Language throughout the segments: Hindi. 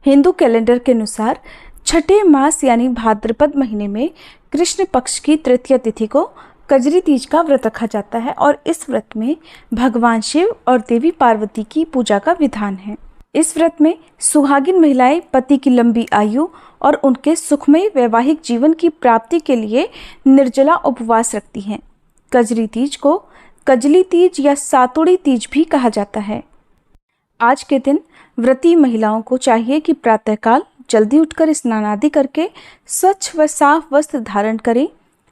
हिंदू कैलेंडर के अनुसार छठे मास यानी भाद्रपद महीने में कृष्ण पक्ष की तृतीय तिथि को कजरी तीज का व्रत रखा जाता है और इस व्रत में भगवान शिव और देवी पार्वती की पूजा का विधान है। इस व्रत में सुहागिन महिलाएं पति की लंबी आयु और उनके सुखमय वैवाहिक जीवन की प्राप्ति के लिए निर्जला उपवास रखती हैं। कजरी तीज को कजली तीज या सातुड़ी तीज भी कहा जाता है। आज के दिन व्रती महिलाओं को चाहिए कि प्रातःकाल जल्दी उठकर स्नान आदि करके स्वच्छ व साफ वस्त्र धारण करें,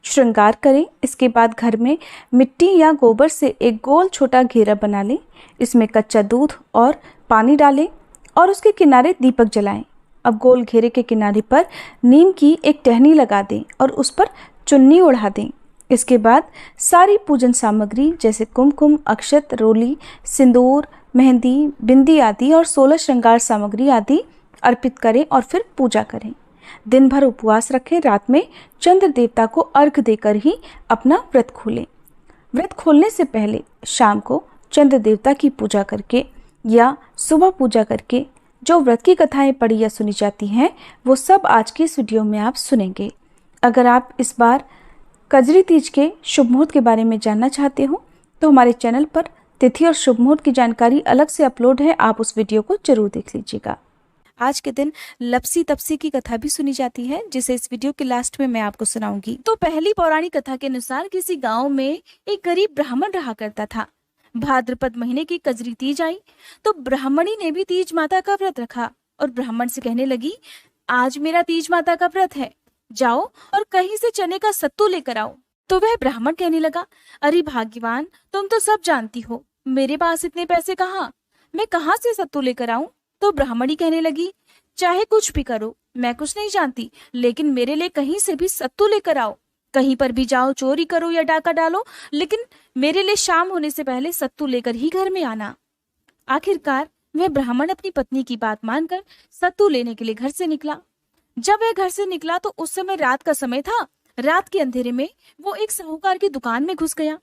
श्रृंगार करें। इसके बाद घर में मिट्टी या गोबर से एक गोल छोटा घेरा बना लें। इसमें कच्चा दूध और पानी डालें और उसके किनारे दीपक जलाएं। अब गोल घेरे के किनारे पर नीम की एक टहनी लगा दें और उस पर चुन्नी ओढ़ा दें। इसके बाद सारी पूजन सामग्री जैसे कुमकुम, अक्षत, रोली, सिंदूर, मेहंदी, बिंदी आदि और 16 श्रृंगार सामग्री आदि अर्पित करें और फिर पूजा करें। दिन भर उपवास रखें। रात में चंद्र देवता को अर्घ देकर ही अपना व्रत खोलें। व्रत खोलने से पहले शाम को चंद्र देवता की पूजा करके या सुबह पूजा करके जो व्रत की कथाएं पढ़ी या सुनी जाती हैं वो सब आज के इस वीडियो में आप सुनेंगे। अगर आप इस बार कजरी तीज के शुभ मुहूर्त के बारे में जानना चाहते हो तो हमारे चैनल पर तिथि और शुभ मुहूर्त की जानकारी अलग से अपलोड है, आप उस वीडियो को जरूर देख लीजिएगा। आज के दिन लपसी तपसी की कथा भी सुनी जाती है, जिसे इस वीडियो के लास्ट में मैं आपको सुनाऊंगी। तो पहली पौराणिक कथा के अनुसार किसी गांव में एक गरीब ब्राह्मण रहा करता था। भाद्रपद महीने की कजरी तीज आई तो ब्राह्मणी ने भी तीज माता का व्रत रखा और ब्राह्मण से कहने लगी, आज मेरा तीज माता का व्रत है, जाओ और कहीं से चने का सत्तू लेकर आओ। तो वह ब्राह्मण कहने लगा, अरे भाग्यवान, तुम तो सब जानती हो, मेरे पास इतने पैसे कहाँ, मैं कहाँ से सत्तू लेकर आऊं। तो ब्राह्मणी कहने लगी, चाहे कुछ भी करो, मैं कुछ नहीं जानती, लेकिन मेरे लिए कहीं से भी सत्तू लेकर आओ। कहीं पर भी जाओ, चोरी करो या डाका डालो, लेकिन मेरे लिए शाम होने से पहले सत्तू लेकर ही घर में आना। आखिरकार वह ब्राह्मण अपनी पत्नी की बात मानकर सत्तू लेने के लिए घर से निकला। जब वह घर से निकला तो उस समय रात का समय था। रात के अंधेरे में वो एक साहूकार की दुकान में घुस गया।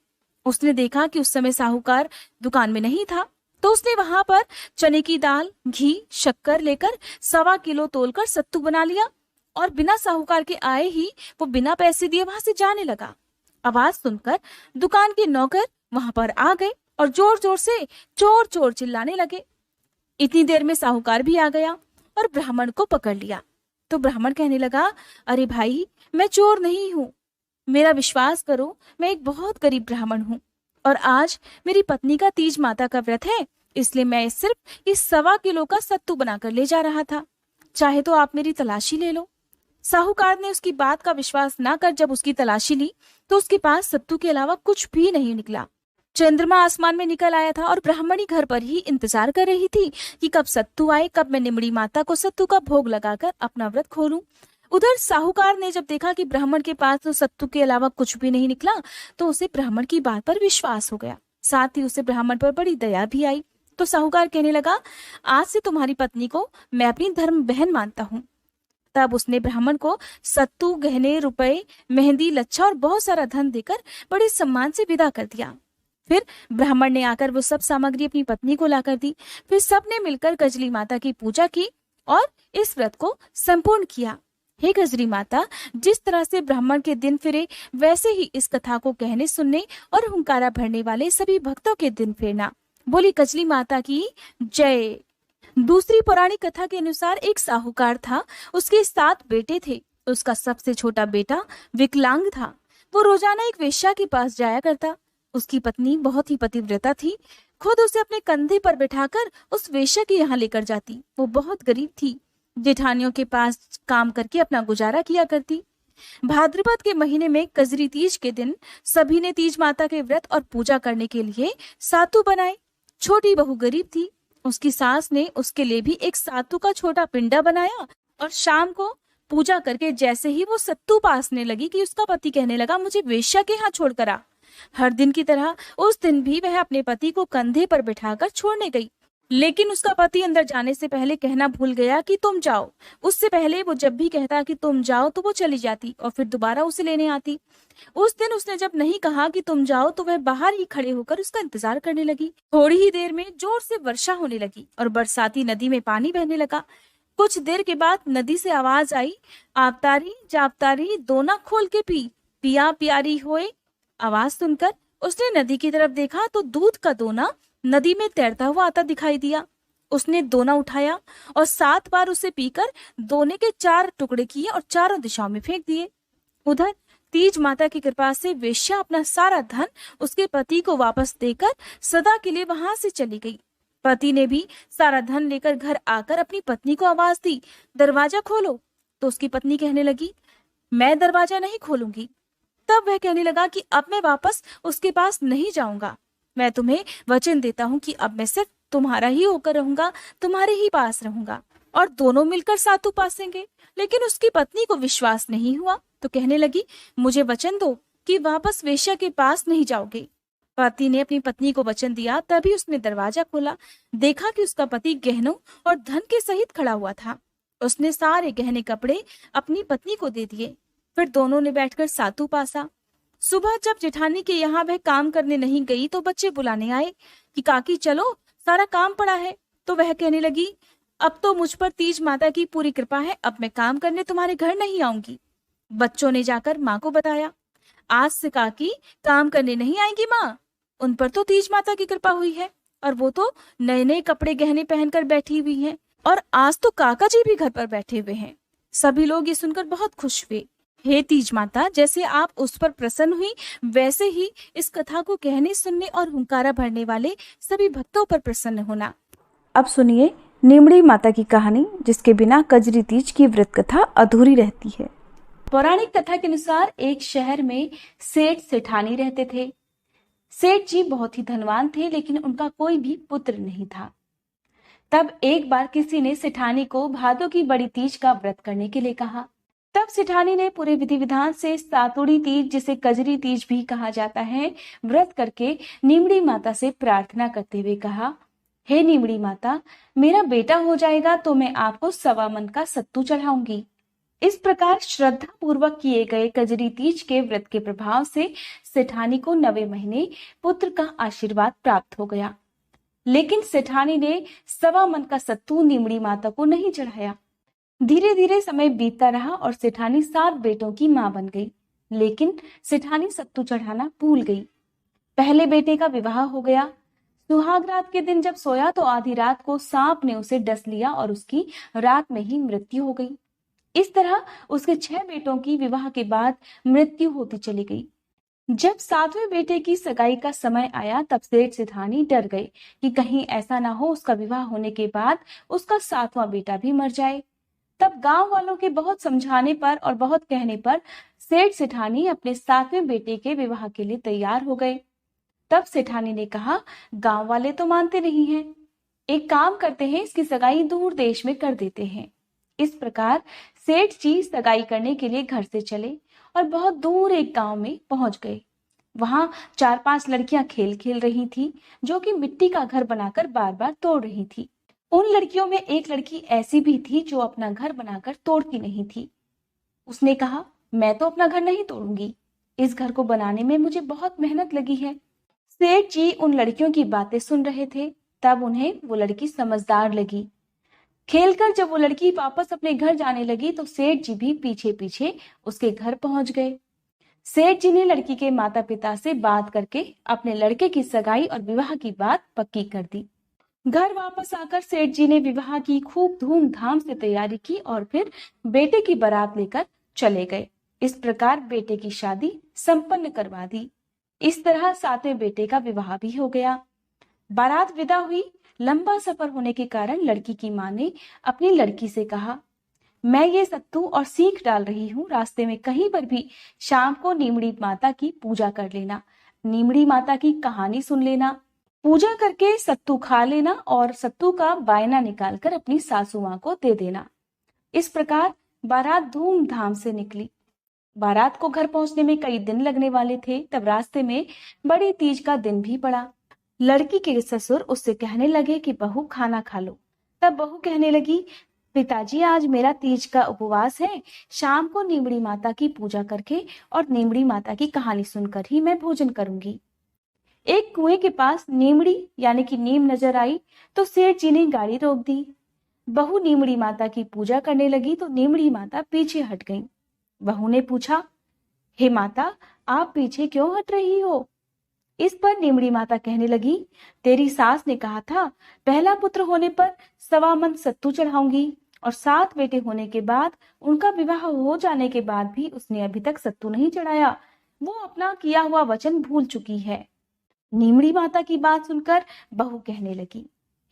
उसने देखा कि उस समय साहूकार दुकान में नहीं था, तो उसने वहां पर चने की दाल, घी, शक्कर लेकर 1.25 किलो तोलकर सत्तू बना लिया और बिना साहूकार के आए ही वो बिना पैसे दिए वहां से जाने लगा। आवाज सुनकर दुकान के नौकर वहां पर आ गए और जोर जोर से चोर चोर चिल्लाने लगे। इतनी देर में साहूकार भी आ गया और ब्राह्मण को पकड़ लिया। तो ब्राह्मण कहने लगा, अरे भाई, मैं चोर नहीं हूँ, मेरा विश्वास करो, मैं एक बहुत गरीब ब्राह्मण हूँ और आज मेरी पत्नी का तीज माता का व्रत है, इसलिए मैं सिर्फ इस 1.25 किलो का सत्तू बनाकर ले जा रहा था, चाहे तो आप मेरी तलाशी ले लो। साहूकार ने उसकी बात का विश्वास ना कर जब उसकी तलाशी ली तो उसके पास सत्तू के अलावा कुछ भी नहीं निकला। चंद्रमा आसमान में निकल आया था और ब्राह्मणी घर पर ही इंतजार कर रही थी कि कब सत्तू आए, कब मैं निमड़ी माता को सत्तू का भोग लगाकर अपना व्रत खोलूं। उधर साहूकार ने जब देखा कि ब्राह्मण के पास तो सत्तू के अलावा कुछ भी नहीं निकला तो उसे ब्राह्मण की बात पर विश्वास हो गया। साथ ही उसे ब्राह्मण पर बड़ी दया भी आई। तो साहूकार कहने लगा, आज से तुम्हारी पत्नी को मैं अपनी धर्म बहन मानता हूँ। तब उसने ब्राह्मण को सत्तू, गहने, रुपए, मेहंदी, लच्छा और बहुत सारा धन देकर बड़े सम्मान से विदा कर दिया। फिर ब्राह्मण ने आकर वो सब सामग्री अपनी पत्नी को लाकर दी। फिर सबने मिलकर कजली माता की पूजा की और इस व्रत को संपूर्ण किया। हे कजरी माता, जिस तरह से ब्राह्मण के दिन फिरे वैसे ही इस कथा को कहने, सुनने और हुंकारा भरने वाले सभी भक्तों के दिन फिरना। बोली कजली माता की जय। दूसरी पौराणिक कथा के अनुसार एक साहूकार था, उसके 7 बेटे थे। उसका सबसे छोटा बेटा विकलांग था। वो रोजाना एक वेश्या के पास जाया करता। उसकी पत्नी बहुत ही पतिव्रता थी, खुद उसे अपने कंधे पर बिठाकर उस वेश्या के यहाँ लेकर जाती। वो बहुत गरीब थी, जेठानियों के पास काम करके अपना गुजारा किया करती। भाद्रपद के महीने में कजरी तीज के दिन सभी ने तीज माता के व्रत और पूजा करने के लिए सातू बनाए। छोटी बहू गरीब थी, उसकी सास ने उसके लिए भी एक सातू का छोटा पिंडा बनाया और शाम को पूजा करके जैसे ही वो सत्तू पासने लगी कि उसका पति कहने लगा, मुझे वेश्या के यहाँ छोड़कर आ। हर दिन की तरह उस दिन भी वह अपने पति को कंधे पर बिठाकर छोड़ने गई, लेकिन उसका पति अंदर जाने से पहले कहना भूल गया कि तुम जाओ। उससे पहले वो जब भी कहता कि तुम जाओ तो वो चली जाती और फिर दोबारा उसे लेने आती। उस दिन उसने जब नहीं कहा कि तुम जाओ तो वह बाहर ही खड़े होकर उसका इंतजार करने लगी। थोड़ी ही देर में जोर से वर्षा होने लगी और बरसाती नदी में पानी बहने लगा। कुछ देर के बाद नदी से आवाज आई, आवतारी जावतारी दोना खोल के पी, पिया प्यारी होए। आवाज सुनकर उसने नदी की तरफ देखा तो दूध का दोना नदी में तैरता हुआ आता दिखाई दिया। उसने दोना उठाया और 7 बार उसे पीकर दोने के 4 टुकड़े किए और चारों दिशाओं में फेंक दिए। उधर तीज माता की कृपा से वेश्या अपना सारा धन उसके पति को वापस देकर सदा के लिए वहां से चली गई। पति ने भी सारा धन लेकर घर आकर अपनी पत्नी को आवाज दी, दरवाजा खोलो। तो उसकी पत्नी कहने लगी, मैं दरवाजा नहीं खोलूंगी। तब वह कहने लगा कि अब मैं वापस उसके पास नहीं जाऊंगा। मैं तुम्हें वचन देता हूँ कि अब मैं सिर्फ तुम्हारा ही होकर रहूंगा, तुम्हारे ही पास रहूंगा और दोनों मिलकर सातु पासेंगे। लेकिन उसकी पत्नी को विश्वास नहीं हुआ तो कहने लगी, मुझे वचन दो कि वापस वेश्या के पास नहीं जाओगे। पति ने अपनी पत्नी को वचन दिया। तभी उसने दरवाजा खोला, देखा कि उसका पति गहनों और धन के सहित खड़ा हुआ था। उसने सारे गहने कपड़े अपनी पत्नी को दे दिए। फिर दोनों ने बैठकर सातु पासा। सुबह जब जेठानी के यहाँ वह काम करने नहीं गई तो बच्चे बुलाने आए कि काकी चलो, सारा काम पड़ा है। तो वह कहने लगी, अब तो मुझ पर तीज माता की पूरी कृपा है, अब मैं काम करने तुम्हारे घर नहीं आऊंगी। बच्चों ने जाकर माँ को बताया, आज से काकी काम करने नहीं आएंगी माँ, उन पर तो तीज माता की कृपा हुई है और वो तो नए नए कपड़े गहने पहनकर बैठी हुई हैं और आज तो काका जी भी घर पर बैठे हुए हैं। सभी लोग ये सुनकर बहुत खुश हुए। हे तीज माता, जैसे आप उस पर प्रसन्न हुई वैसे ही इस कथा को कहने, सुनने और हुंकारा भरने वाले सभी भक्तों पर प्रसन्न होना। अब सुनिए नीमड़ी माता की कहानी, जिसके बिना कजरी तीज की व्रत कथा अधूरी रहती है। पौराणिक कथा के अनुसार एक शहर में सेठ सेठानी रहते थे। सेठ जी बहुत ही धनवान थे, लेकिन उनका कोई भी पुत्र नहीं था। तब एक बार किसी ने सेठानी को भादों की बड़ी तीज का व्रत करने के लिए कहा। तब सेठानी ने पूरे विधि विधान से सातुड़ी तीज, जिसे कजरी तीज भी कहा जाता है, व्रत करके नीमड़ी माता से प्रार्थना करते हुए कहा, हे नीमड़ी माता, मेरा बेटा हो जाएगा तो मैं आपको 1.25 मन का सत्तू चढ़ाऊंगी। इस प्रकार श्रद्धा पूर्वक किए गए कजरी तीज के व्रत के प्रभाव से सेठानी को 9वें महीने पुत्र का आशीर्वाद प्राप्त हो गया। लेकिन सेठानी ने 1.25 मन का सत्तू नीमड़ी माता को नहीं चढ़ाया। धीरे धीरे समय बीतता रहा और सेठानी 7 बेटों की मां बन गई, लेकिन सेठानी सत्तू चढ़ाना भूल गई। पहले बेटे का विवाह हो गया। सुहाग रात के दिन जब सोया तो आधी रात को सांप ने उसे डस लिया और उसकी रात में ही मृत्यु हो गई। इस तरह उसके 6 बेटों की विवाह के बाद मृत्यु होती चली गई। जब 7वें बेटे की सगाई का समय आया तब सेठ सेठानी डर गए कि कहीं ऐसा ना हो उसका विवाह होने के बाद उसका 7वां बेटा भी मर जाए। तब गांव वालों के बहुत समझाने पर और बहुत कहने पर सेठ सेठानी अपने 7वें बेटे के विवाह के लिए तैयार हो गए। तब सेठानी ने कहा, गांव वाले तो मानते नहीं हैं, एक काम करते हैं, इसकी सगाई दूर देश में कर देते हैं। इस प्रकार सेठ जी सगाई करने के लिए घर से चले और बहुत दूर एक गांव में पहुंच गए। वहां 4-5 लड़कियां खेल खेल रही थी, जो कि मिट्टी का घर बनाकर बार बार तोड़ रही थी। उन लड़कियों में एक लड़की ऐसी भी थी जो अपना घर बनाकर तोड़ती नहीं थी। उसने कहा, मैं तो अपना घर नहीं तोड़ूंगी, इस घर को बनाने में मुझे बहुत मेहनत लगी है। सेठ जी उन लड़कियों की बातें सुन रहे थे। तब उन्हें वो लड़की समझदार लगी। खेलकर जब वो लड़की वापस अपने घर जाने लगी तो सेठ जी भी पीछे पीछे उसके घर पहुंच गए। सेठ जी ने लड़की के माता पिता से बात करके अपने लड़के की सगाई और विवाह की बात पक्की कर दी। घर वापस आकर सेठ जी ने विवाह की खूब धूमधाम से तैयारी की और फिर बेटे की बारात लेकर चले गए। इस प्रकार बेटे की शादी संपन्न करवा दी। इस तरह 7वें बेटे का विवाह भी हो गया। बारात विदा हुई। लंबा सफर होने के कारण लड़की की मां ने अपनी लड़की से कहा, मैं ये सत्तू और सीख डाल रही हूँ, रास्ते में कहीं पर भी शाम को नीमड़ी माता की पूजा कर लेना, नीमड़ी माता की कहानी सुन लेना, पूजा करके सत्तू खा लेना और सत्तू का बायना निकालकर अपनी सासू मां को दे देना। इस प्रकार बारात धूमधाम से निकली। बारात को घर पहुंचने में कई दिन लगने वाले थे। तब रास्ते में बड़ी तीज का दिन भी पड़ा। लड़की के ससुर उससे कहने लगे कि बहू खाना खा लो। तब बहू कहने लगी, पिताजी आज मेरा तीज का उपवास है, शाम को नीमड़ी माता की पूजा करके और नीमड़ी माता की कहानी सुनकर ही मैं भोजन करूंगी। एक कुएं के पास नीमड़ी यानी कि नीम नजर आई तो सेठ जी ने गाड़ी रोक दी। बहू नीमड़ी माता की पूजा करने लगी तो नीमड़ी माता पीछे हट गई। बहू ने पूछा, हे माता, आप पीछे क्यों हट रही हो? इस पर नीमड़ी माता कहने लगी, तेरी सास ने कहा था पहला पुत्र होने पर 1.25 मन सत्तू चढ़ाऊंगी, और 7 बेटे होने के बाद उनका विवाह हो जाने के बाद भी उसने अभी तक सत्तू नहीं चढ़ाया। वो अपना किया हुआ वचन भूल चुकी है। नीमड़ी माता की बात सुनकर बहू कहने लगी,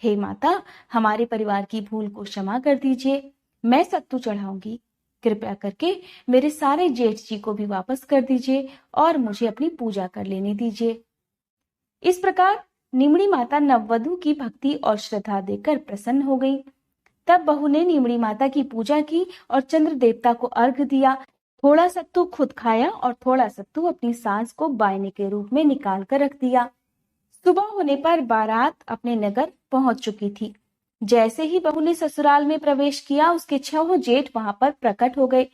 हे माता, हमारे परिवार की भूल को क्षमा कर दीजिए। मैं सत्तू चढ़ाऊंगी। कृपया करके मेरे सारे जेठ जी को भी वापस कर दीजिए और मुझे अपनी पूजा कर लेने दीजिए। इस प्रकार नीमड़ी माता नववधु की भक्ति और श्रद्धा देखकर प्रसन्न हो गई। तब बहू ने नीमड़ी माता की पूजा की और चंद्र देवता को अर्घ दिया। थोड़ा सत्तू खुद खाया और थोड़ा सत्तू अपनी सास को बायने के रूप में निकाल कर रख दिया। सुबह होने पर बारात अपने नगर पहुंच चुकी थी। जैसे ही बहू ने ससुराल में प्रवेश किया, उसके 6 जेठ वहां पर प्रकट हो गए।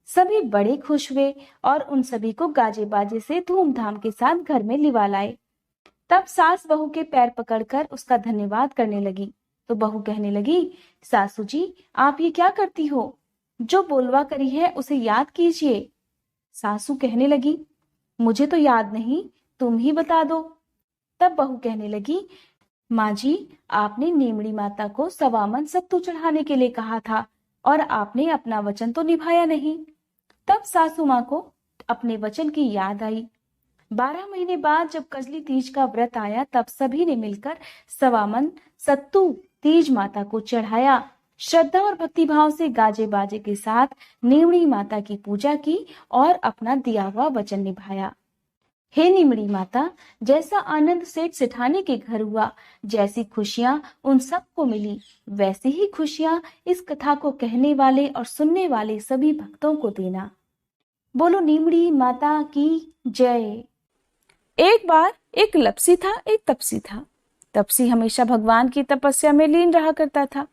सभी बड़े खुश हुए और उन सभी को गाजे बाजे से धूमधाम के साथ घर में लिवा लाए। तब सास बहू के पैर पकड़कर उसका धन्यवाद करने लगी तो बहू कहने लगी, सासू जी, आप ये क्या करती हो? जो बोलवा करी है उसे याद कीजिए। सासू कहने लगी, मुझे तो याद नहीं, तुम ही बता दो। तब बहू कहने लगी, माँ जी, आपने नीमड़ी माता को 1.25 मन सत्तू चढ़ाने के लिए कहा था और आपने अपना वचन तो निभाया नहीं। तब सासू माँ को अपने वचन की याद आई। 12 महीने बाद जब कजली तीज का व्रत आया, तब सभी ने मिलकर 1.25 मन सत्तू तीज माता को चढ़ाया। श्रद्धा और भक्ति भाव से गाजे बाजे के साथ नीमड़ी माता की पूजा की और अपना दिया हुआ वचन निभाया। हे नीमड़ी माता, जैसा आनंद सेठ सेठानी के घर हुआ, जैसी खुशियां उन सबको मिली, वैसी ही खुशियां इस कथा को कहने वाले और सुनने वाले सभी भक्तों को देना। बोलो नीमड़ी माता की जय। एक बार एक लपसी था, एक तपसी था। तपसी हमेशा भगवान की तपस्या में लीन रहा करता था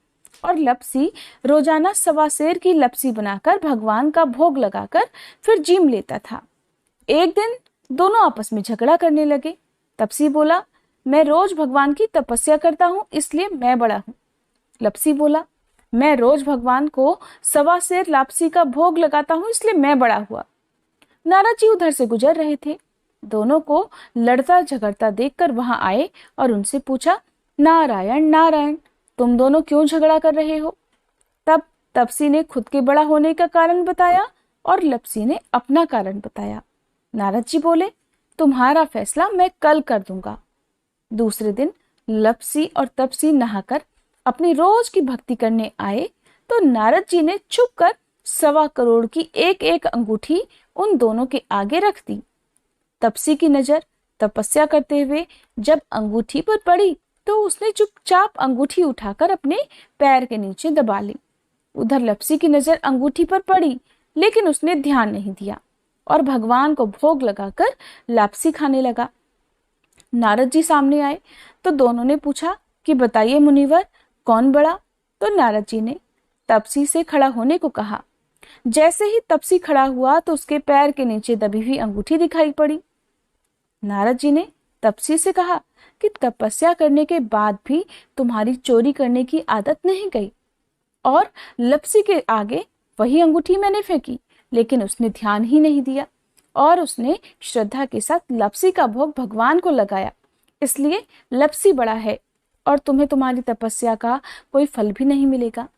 और लपसी रोजाना 1.25 सेर की लपसी बनाकर भगवान का भोग लगाकर फिर जीम लेता था। एक दिन दोनों आपस में झगड़ा करने लगे। तपसी बोला, मैं रोज भगवान की तपस्या करता हूँ, इसलिए मैं बड़ा हूँ। लपसी बोला, मैं रोज भगवान को 1.25 सेर लापसी का भोग लगाता हूँ, इसलिए मैं बड़ा हुआ। नारद जी उधर से गुजर रहे थे। दोनों को लड़ता झगड़ता देखकर वहां आए और उनसे पूछा, नारायण नारायण, तुम दोनों क्यों झगड़ा कर रहे हो? तब तपसी ने खुद के बड़ा होने का कारण बताया और लपसी ने अपना कारण बताया। नारद जी बोले, तुम्हारा फैसला मैं कल कर दूंगा। दूसरे दिन लपसी और तपसी नहाकर अपनी रोज की भक्ति करने आए तो नारद जी ने छुप कर 1.25 करोड़ की एक एक अंगूठी उन दोनों के आगे रख दी। तपसी की नजर तपस्या करते हुए जब अंगूठी पर पड़ी तो उसने चुपचाप अंगूठी उठाकर अपने पैर के नीचे दबा ली। उधर लपसी की नजर अंगूठी पर पड़ी, लेकिन उसने ध्यान नहीं दिया और भगवान को भोग लगाकर लापसी खाने लगा। नारद जी सामने आए तो दोनों ने पूछा कि बताइए मुनिवर, कौन बड़ा? तो नारद जी ने तपसी से खड़ा होने को कहा। जैसे ही तपसी खड़ा हुआ तो उसके पैर के नीचे दबी हुई अंगूठी दिखाई पड़ी। नारद जी ने तपसी से कहा कि तपस्या करने के बाद भी तुम्हारी चोरी करने की आदत नहीं गई, और लपसी के आगे वही अंगूठी मैंने फेंकी, लेकिन उसने ध्यान ही नहीं दिया और उसने श्रद्धा के साथ लपसी का भोग भगवान को लगाया, इसलिए लपसी बड़ा है और तुम्हें तुम्हारी तपस्या का कोई फल भी नहीं मिलेगा।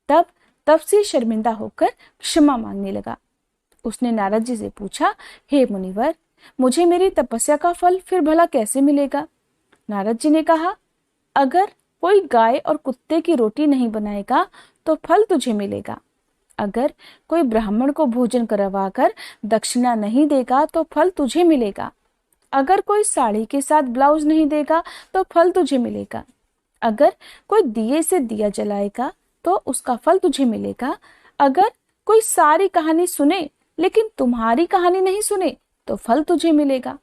तब तपसी शर्मिंदा होकर क्षमा मांगने लगा। उसने नारद जी से पूछा, हे मुनिवर, मुझे मेरी तपस्या का फल फिर भला कैसे मिलेगा? नारद जी ने कहा, अगर कोई गाय और कुत्ते की रोटी नहीं बनाएगा तो फल तुझे मिलेगा। अगर कोई ब्राह्मण को भोजन करवाकर दक्षिणा नहीं देगा तो फल तुझे मिलेगा। अगर कोई साड़ी के साथ ब्लाउज नहीं देगा तो फल तुझे मिलेगा। अगर कोई दिए से दिया जलाएगा तो उसका फल तुझे मिलेगा। अगर कोई सारी कहानी सुने लेकिन तुम्हारी कहानी नहीं सुने तो फल तुझे मिलेगा।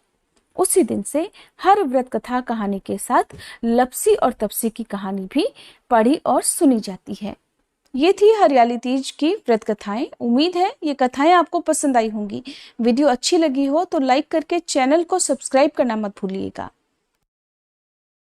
उसी दिन से हर व्रत कथा कहानी के साथ लपसी और तपसी की कहानी भी पढ़ी और सुनी जाती है। ये थी हरियाली तीज की व्रत कथाएं। उम्मीद है ये कथाएं आपको पसंद आई होंगी। वीडियो अच्छी लगी हो तो लाइक करके चैनल को सब्सक्राइब करना मत भूलिएगा।